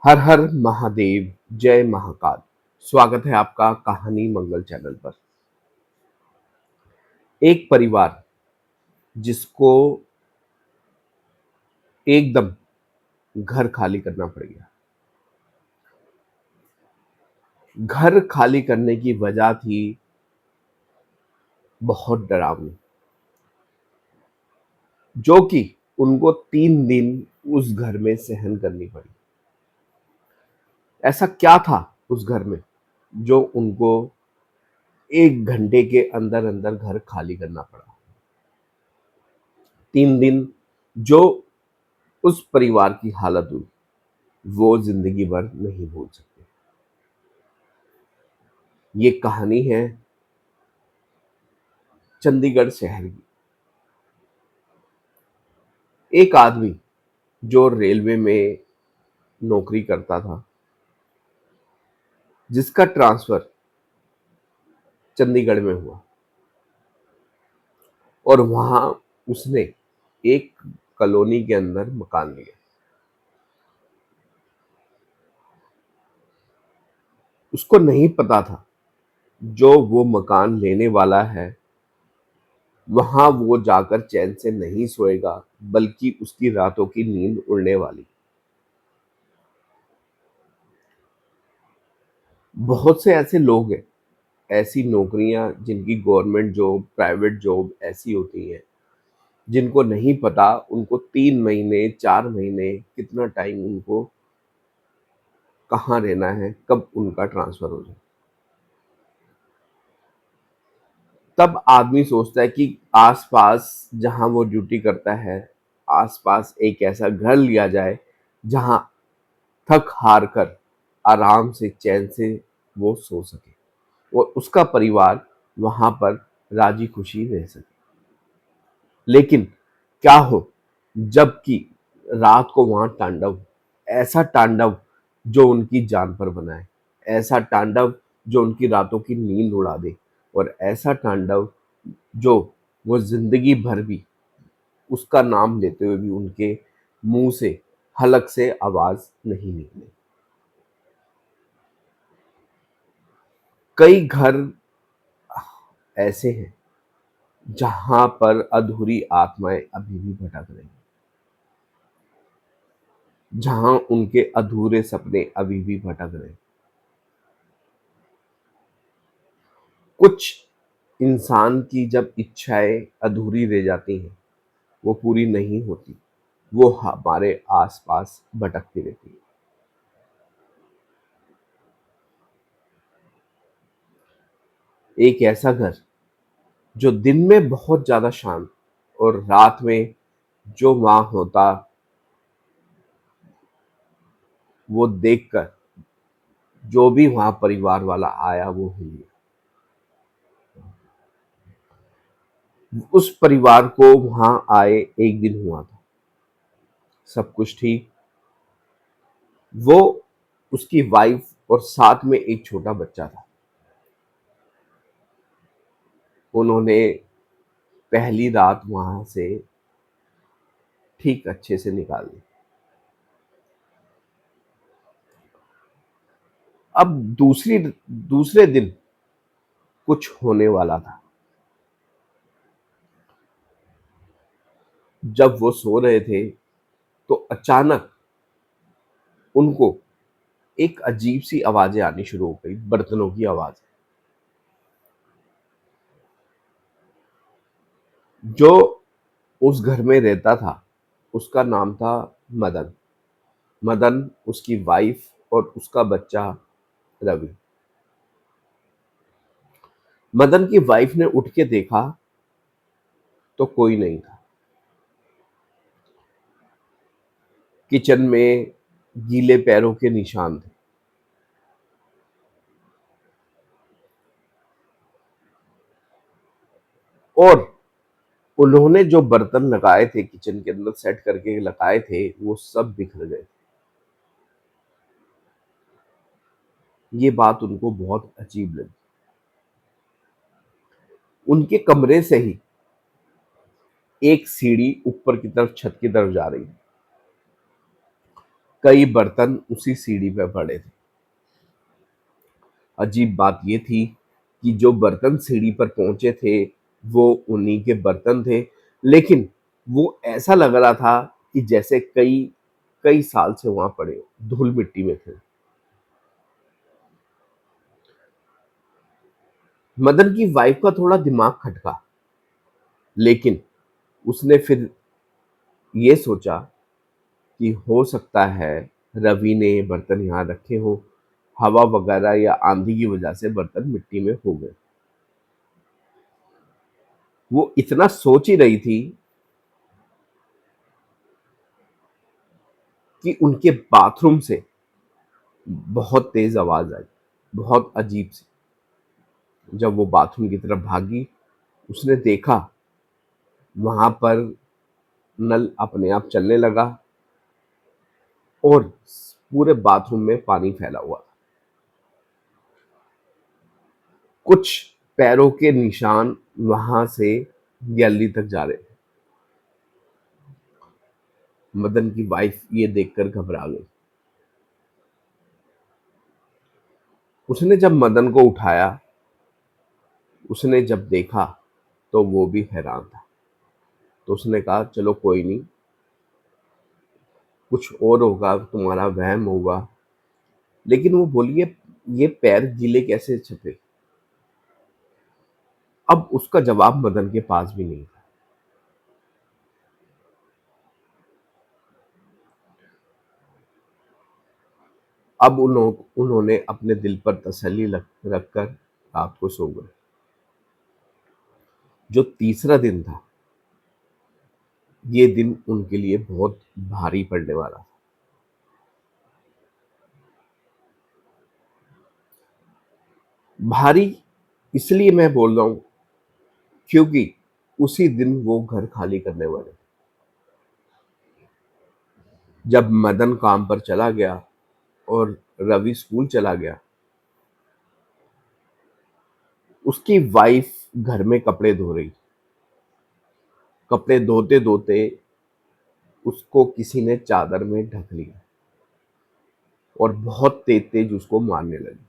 हर हर महादेव, जय महाकाल। स्वागत है आपका कहानी मंगल चैनल पर। एक परिवार जिसको एकदम घर खाली करना पड़ गया। घर खाली करने की वजह थी बहुत डरावनी, जो कि उनको 3 दिन उस घर में सहन करनी पड़ी। ऐसा क्या था उस घर में जो उनको 1 घंटे के अंदर अंदर घर खाली करना पड़ा। 3 दिन जो उस परिवार की हालत हुई, वो जिंदगी भर नहीं भूल सकते। ये कहानी है चंडीगढ़ शहर की। एक आदमी जो रेलवे में नौकरी करता था, जिसका ट्रांसफर चंडीगढ़ में हुआ और वहां उसने एक कॉलोनी के अंदर मकान लिया। उसको नहीं पता था जो वो मकान लेने वाला है, वहां वो जाकर चैन से नहीं सोएगा, बल्कि उसकी रातों की नींद उड़ने वाली। बहुत से ऐसे लोग हैं, ऐसी नौकरियां जिनकी गवर्नमेंट जॉब, प्राइवेट जॉब ऐसी होती हैं, जिनको नहीं पता उनको 3 महीने 4 महीने कितना टाइम उनको कहाँ रहना है, कब उनका ट्रांसफर हो जाए। तब आदमी सोचता है कि आसपास जहां वो ड्यूटी करता है, आसपास एक ऐसा घर लिया जाए जहां थक हार कर आराम से चैन से वो सो सके और उसका परिवार वहां पर राजी खुशी रह सके। लेकिन क्या हो, जबकि रात को वहां तांडव, ऐसा तांडव जो उनकी जान पर बनाए, ऐसा तांडव जो उनकी रातों की नींद उड़ा दे, और ऐसा तांडव जो वो जिंदगी भर भी उसका नाम लेते हुए भी उनके मुंह से हलक से आवाज नहीं निकले। कई घर ऐसे हैं जहां पर अधूरी आत्माएं अभी भी भटक रही हैं, जहां उनके अधूरे सपने अभी भी भटक रहे हैं। कुछ इंसान की जब इच्छाएं अधूरी रह जाती हैं, वो पूरी नहीं होती, वो हमारे आसपास भटकती रहती है। एक ऐसा घर जो दिन में बहुत ज्यादा शांत और रात में जो वहां होता, वो देखकर जो भी वहां परिवार वाला आया वो हिल गया। उस परिवार को वहां आए 1 दिन हुआ था, सब कुछ ठीक। वो, उसकी वाइफ और साथ में एक छोटा बच्चा था। उन्होंने पहली रात वहां से ठीक अच्छे से निकाल दी। अब दूसरे दिन कुछ होने वाला था। जब वो सो रहे थे तो अचानक उनको एक अजीब सी आवाजें आनी शुरू हो गई, बर्तनों की आवाज। जो उस घर में रहता था, उसका नाम था मदन। मदन, उसकी वाइफ और उसका बच्चा रवि। मदन की वाइफ ने उठ के देखा तो कोई नहीं था। किचन में गीले पैरों के निशान थे और उन्होंने जो बर्तन लगाए थे किचन के अंदर सेट करके लगाए थे, वो सब बिखर गए। ये बात उनको बहुत अजीब लगी। उनके कमरे से ही एक सीढ़ी ऊपर की तरफ छत की तरफ जा रही थी। कई बर्तन उसी सीढ़ी पे पड़े थे। अजीब बात ये थी कि जो बर्तन सीढ़ी पर पहुंचे थे वो उन्हीं के बर्तन थे, लेकिन वो ऐसा लग रहा था कि जैसे कई कई साल से वहां पड़े धूल मिट्टी में थे। मदन की वाइफ का थोड़ा दिमाग खटका, लेकिन उसने फिर ये सोचा कि हो सकता है रवि ने ये बर्तन यहाँ रखे हो, हवा वगैरह या आंधी की वजह से बर्तन मिट्टी में हो गए। वो इतना सोच ही रही थी कि उनके बाथरूम से बहुत तेज आवाज आई, बहुत अजीब सी। जब वो बाथरूम की तरफ भागी, उसने देखा वहां पर नल अपने आप चलने लगा और पूरे बाथरूम में पानी फैला हुआ था। कुछ पैरों के निशान वहां से गैलरी तक जा रहे थे। मदन की वाइफ ये देखकर घबरा गई। उसने जब मदन को उठाया, उसने जब देखा तो वो भी हैरान था। तो उसने कहा चलो कोई नहीं, कुछ और होगा, तुम्हारा वहम होगा। लेकिन वो बोली ये पैर गीले कैसे छपे? अब उसका जवाब मदन के पास भी नहीं था। अब उन्होंने अपने दिल पर तसल्ली रखकर रात को सो गए। जो तीसरा दिन था, ये दिन उनके लिए बहुत भारी पड़ने वाला था। भारी इसलिए मैं बोल रहा हूं क्योंकि उसी दिन वो घर खाली करने वाले थे। जब मदन काम पर चला गया और रवि स्कूल चला गया, उसकी वाइफ घर में कपड़े धो रही। कपड़े धोते धोते उसको किसी ने चादर में ढक लिया और बहुत तेज तेज उसको मारने लगी।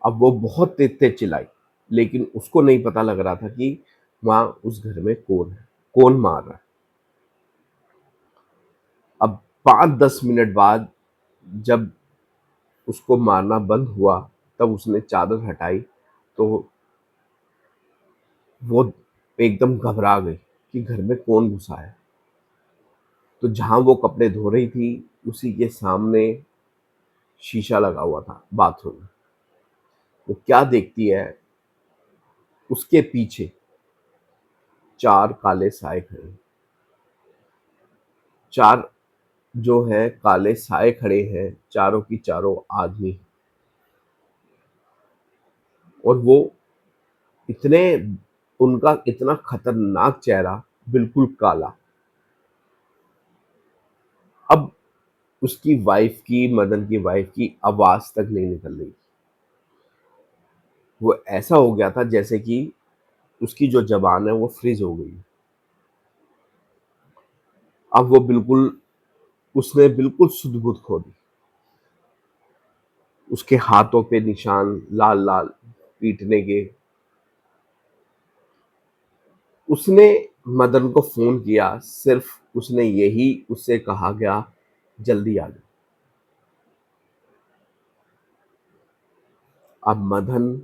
अब वो बहुत तेज तेज चिल्लाई, लेकिन उसको नहीं पता लग रहा था कि वहां उस घर में कौन है, कौन मार रहा है। अब 5-10 मिनट बाद जब उसको मारना बंद हुआ, तब उसने चादर हटाई तो वो एकदम घबरा गई कि घर में कौन घुसा है। तो जहां वो कपड़े धो रही थी, उसी के सामने शीशा लगा हुआ था बाथरूम में। वो क्या देखती है, उसके पीछे 4 काले साए खड़े हैं। 4 जो है काले साए खड़े हैं, चारों की चारों आदमी। और वो इतने उनका इतना खतरनाक चेहरा, बिल्कुल काला। अब उसकी वाइफ की, मदन की वाइफ की आवाज तक नहीं निकल रही। वो ऐसा हो गया था जैसे कि उसकी जो जबान है वो फ्रीज हो गई। अब वो बिल्कुल उसने बिल्कुल सुध-बुध खो दी। उसके हाथों पे निशान लाल-लाल पीटने के। उसने मदन को फ़ोन किया, सिर्फ़ उसने यही उससे कहा गया, "जल्दी आ जा।" अब मदन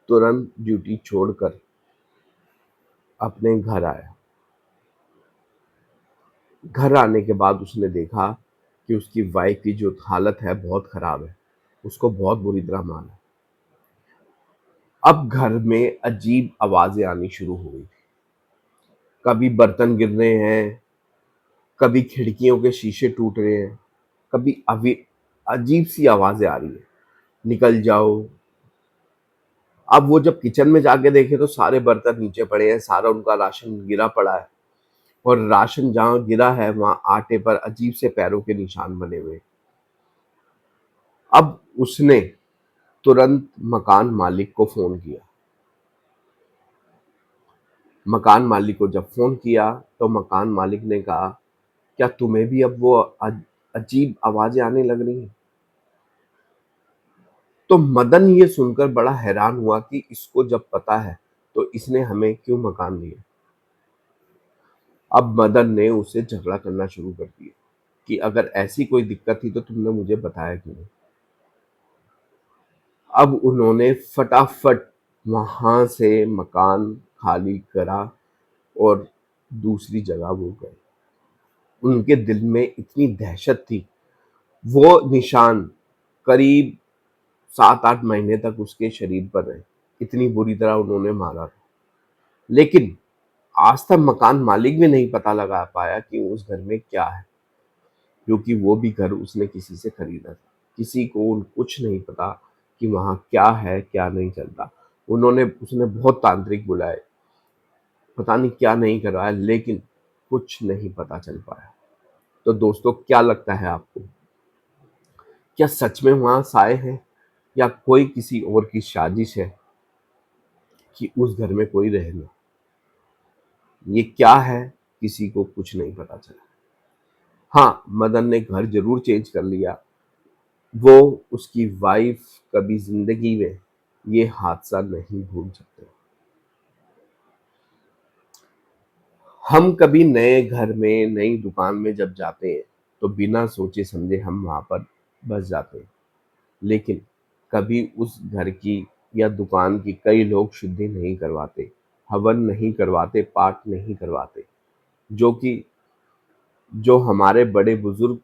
तुरंत ड्यूटी छोड़कर अपने घर आया। घर आने के बाद उसने देखा कि उसकी वाइफ़ की जो हालत है बहुत ख़राब है। उसको बहुत बुरी तरह मारा है। अब घर में अजीब आवाज़ें आनी शुरू हो गई। कभी बर्तन गिर रहे हैं, कभी खिड़कियों के शीशे टूट रहे हैं, कभी अभी अजीब-सी आवाज़ें आ रही हैं, "निकल जाओ।" अब वो जब किचन में जाके देखे तो सारे बर्तन नीचे पड़े हैं, सारा उनका राशन गिरा पड़ा है और राशन जहाँ गिरा है वहाँ आटे पर अजीब से पैरों के निशान बने हुए हैं। अब उसने तुरंत मकान मालिक को फ़ोन किया। मकान मालिक को जब फ़ोन किया तो मकान मालिक ने कहा क्या तुम्हें भी अब वो अजीब आवाजें आने लग रही हैं? तो मदन ये सुनकर बड़ा हैरान हुआ कि इसको जब पता है तो इसने हमें क्यों मकान दिया। अब मदन ने उससे झगड़ा करना शुरू कर दिया कि अगर ऐसी कोई दिक्कत थी तो तुमने मुझे बताया क्यों नहीं। अब उन्होंने फटाफट वहां से मकान खाली करा और दूसरी जगह वो गए। उनके दिल में इतनी दहशत थी, वो निशान करीब 7-8 महीने तक उसके शरीर पर रहे। इतनी बुरी तरह उन्होंने मारा था। लेकिन आज तक मकान मालिक भी नहीं पता लगा पाया कि उस घर में क्या है, क्योंकि वो भी घर उसने किसी से खरीदा था। किसी को कुछ नहीं पता कि वहाँ क्या है, क्या नहीं चलता। उसने बहुत तांत्रिक बुलाए, पता नहीं क्या नहीं करवाया, लेकिन कुछ नहीं पता चल पाया। तो दोस्तों, क्या लगता है आपको? क्या सच में वहाँ साए हैं या कोई किसी और की साजिश है कि उस घर में कोई रहे ना? ये क्या है, किसी को कुछ नहीं पता चला। हाँ, मदन ने घर ज़रूर चेंज कर लिया। वो उसकी वाइफ़ कभी ज़िंदगी में ये हादसा नहीं भूल सकते। हम कभी नए घर में, नई दुकान में जब जाते हैं, तो बिना सोचे-समझे हम वहाँ पर बस जाते हैं। लेकिन कभी उस घर की या दुकान की कई लोग शुद्धि नहीं करवाते, हवन नहीं करवाते, पाठ नहीं करवाते, जो कि जो हमारे बड़े बुजुर्ग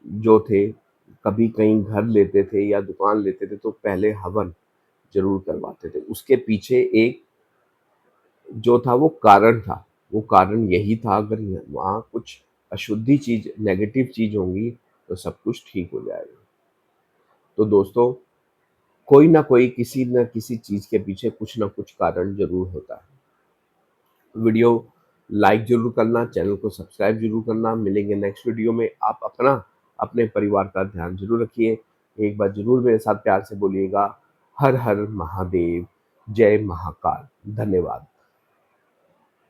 जो थे, कभी कहीं घर लेते थे या दुकान लेते थे तो पहले हवन ज़रूर करवाते थे। उसके पीछे एक जो था वो कारण था, वो कारण यही था, अगर वहाँ कुछ अशुद्धि चीज़, नेगेटिव चीज़ होंगी तो सब कुछ ठीक हो जाएगा। तो दोस्तों, कोई ना कोई किसी न किसी चीज़ के पीछे कुछ ना कुछ कारण ज़रूर होता है। वीडियो लाइक ज़रूर करना, चैनल को सब्सक्राइब ज़रूर करना। मिलेंगे नेक्स्ट वीडियो में। आप अपना, अपने परिवार का ध्यान ज़रूर रखिए। एक बार ज़रूर मेरे साथ प्यार से बोलिएगा, हर हर महादेव, जय महाकाल। धन्यवाद।